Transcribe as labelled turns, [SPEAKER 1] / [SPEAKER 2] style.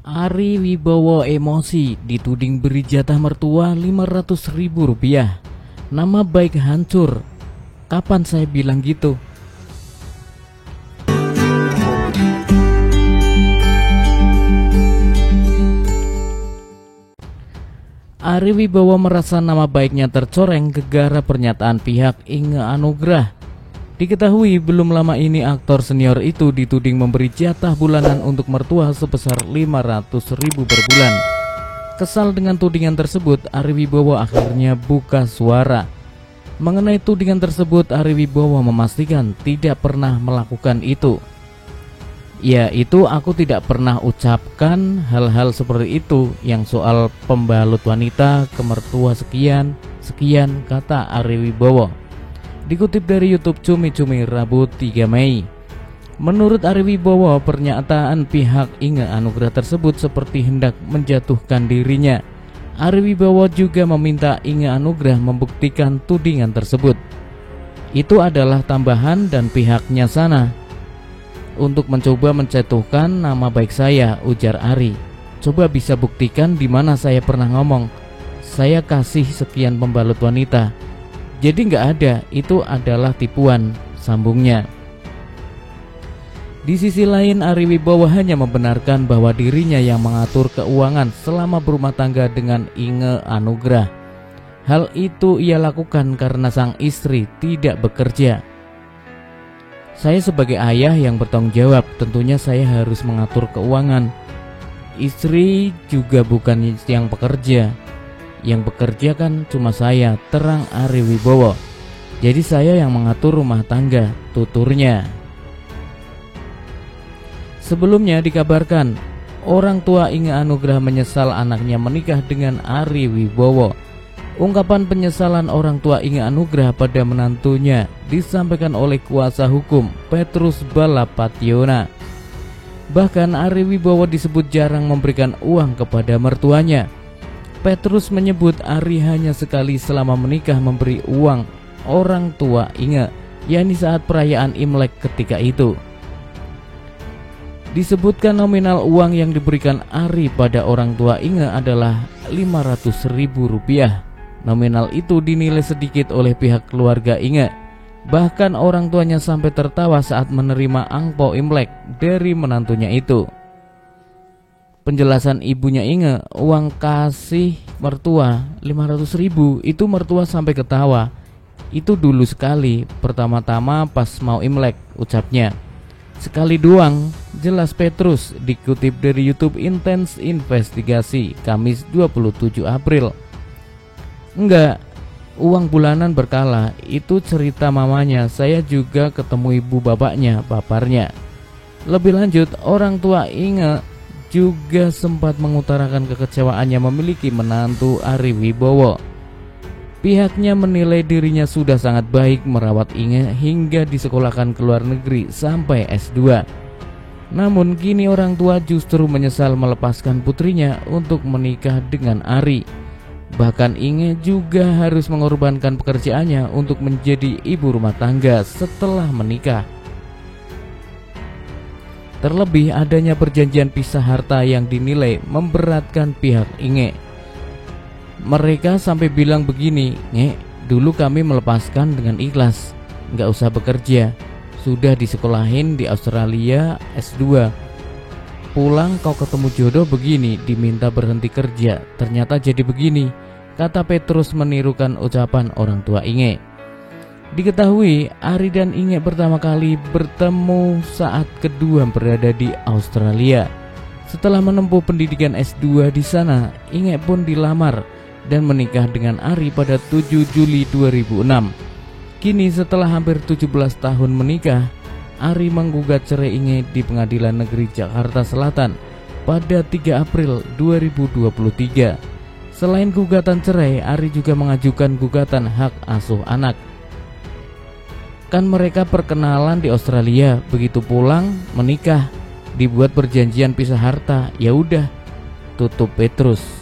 [SPEAKER 1] Ari Wibowo emosi dituding beri jatah mertua Rp500.000. Nama baik hancur. Kapan saya bilang gitu? Ari Wibowo merasa nama baiknya tercoreng gara-gara pernyataan pihak Inge Anugrah. Diketahui belum lama ini aktor senior itu dituding memberi jatah bulanan untuk mertua sebesar Rp500.000 per bulan. Kesal dengan tudingan tersebut, Ari Wibowo akhirnya buka suara. Mengenai tudingan tersebut, Ari Wibowo memastikan tidak pernah melakukan itu. Ya, itu aku tidak pernah ucapkan hal-hal seperti itu, yang soal pembalut wanita ke mertua sekian, kata Ari Wibowo. Dikutip dari YouTube Cumi-Cumi Rabu 3 Mei. Menurut Ari Wibowo, pernyataan pihak Inge Anugrah tersebut seperti hendak menjatuhkan dirinya. Ari Wibowo juga meminta Inge Anugrah membuktikan tudingan tersebut. Itu adalah tambahan dan pihaknya sana untuk mencoba menjatuhkan nama baik saya, ujar Ari. Coba bisa buktikan di mana saya pernah ngomong saya kasih sekian pembalut wanita. Jadi nggak ada, itu adalah tipuan, sambungnya. Di sisi lain, Ari Wibowo hanya membenarkan bahwa dirinya yang mengatur keuangan selama berumah tangga dengan Inge Anugrah. Hal itu ia lakukan karena sang istri tidak bekerja. Saya sebagai ayah yang bertanggung jawab, tentunya saya harus mengatur keuangan. Istri juga bukan yang bekerja. Yang bekerja kan cuma saya, terang Ari Wibowo. Jadi saya yang mengatur rumah tangga, tuturnya. Sebelumnya dikabarkan orang tua Inge Anugrah menyesal anaknya menikah dengan Ari Wibowo. Ungkapan penyesalan orang tua Inge Anugrah pada menantunya disampaikan oleh kuasa hukum Petrus Balapatyona. Bahkan Ari Wibowo disebut jarang memberikan uang kepada mertuanya. Petrus menyebut Ari hanya sekali selama menikah memberi uang orang tua Inge, yakni saat perayaan Imlek ketika itu. Disebutkan nominal uang yang diberikan Ari pada orang tua Inge adalah Rp500.000. Nominal itu dinilai sedikit oleh pihak keluarga Inge. Bahkan orang tuanya sampai tertawa saat menerima angpau Imlek dari menantunya itu. Penjelasan ibunya Inge, uang kasih mertua Rp500.000, itu mertua sampai ketawa. Itu dulu sekali, pertama-tama pas mau Imlek, ucapnya. Sekali doang, jelas Petrus, dikutip dari YouTube Intense Investigasi, Kamis 27 April. Enggak, uang bulanan berkala, itu cerita mamanya, saya juga ketemu ibu bapaknya, paparnya. Lebih lanjut, orang tua Inge juga sempat mengutarakan kekecewaannya memiliki menantu Ari Wibowo. Pihaknya menilai dirinya sudah sangat baik merawat Inge hingga disekolahkan ke luar negeri sampai S2. Namun kini orang tua justru menyesal melepaskan putrinya untuk menikah dengan Ari. Bahkan Inge juga harus mengorbankan pekerjaannya untuk menjadi ibu rumah tangga setelah menikah. Terlebih adanya perjanjian pisah harta yang dinilai memberatkan pihak Inge. Mereka sampai bilang begini, "Nge, dulu kami melepaskan dengan ikhlas, nggak usah bekerja, sudah disekolahin di Australia S2. Pulang kau ketemu jodoh begini, diminta berhenti kerja, ternyata jadi begini," kata Petrus menirukan ucapan orang tua Inge. Diketahui Ari dan Inge pertama kali bertemu saat kedua berada di Australia. Setelah menempuh pendidikan S2 di sana, Inge pun dilamar dan menikah dengan Ari pada 7 Juli 2006. Kini setelah hampir 17 tahun menikah, Ari menggugat cerai Inge di Pengadilan Negeri Jakarta Selatan pada 3 April 2023. Selain gugatan cerai, Ari juga mengajukan gugatan hak asuh anak. Kan mereka perkenalan di Australia, begitu pulang menikah, dibuat perjanjian pisah harta, ya udah, tutup Petrus.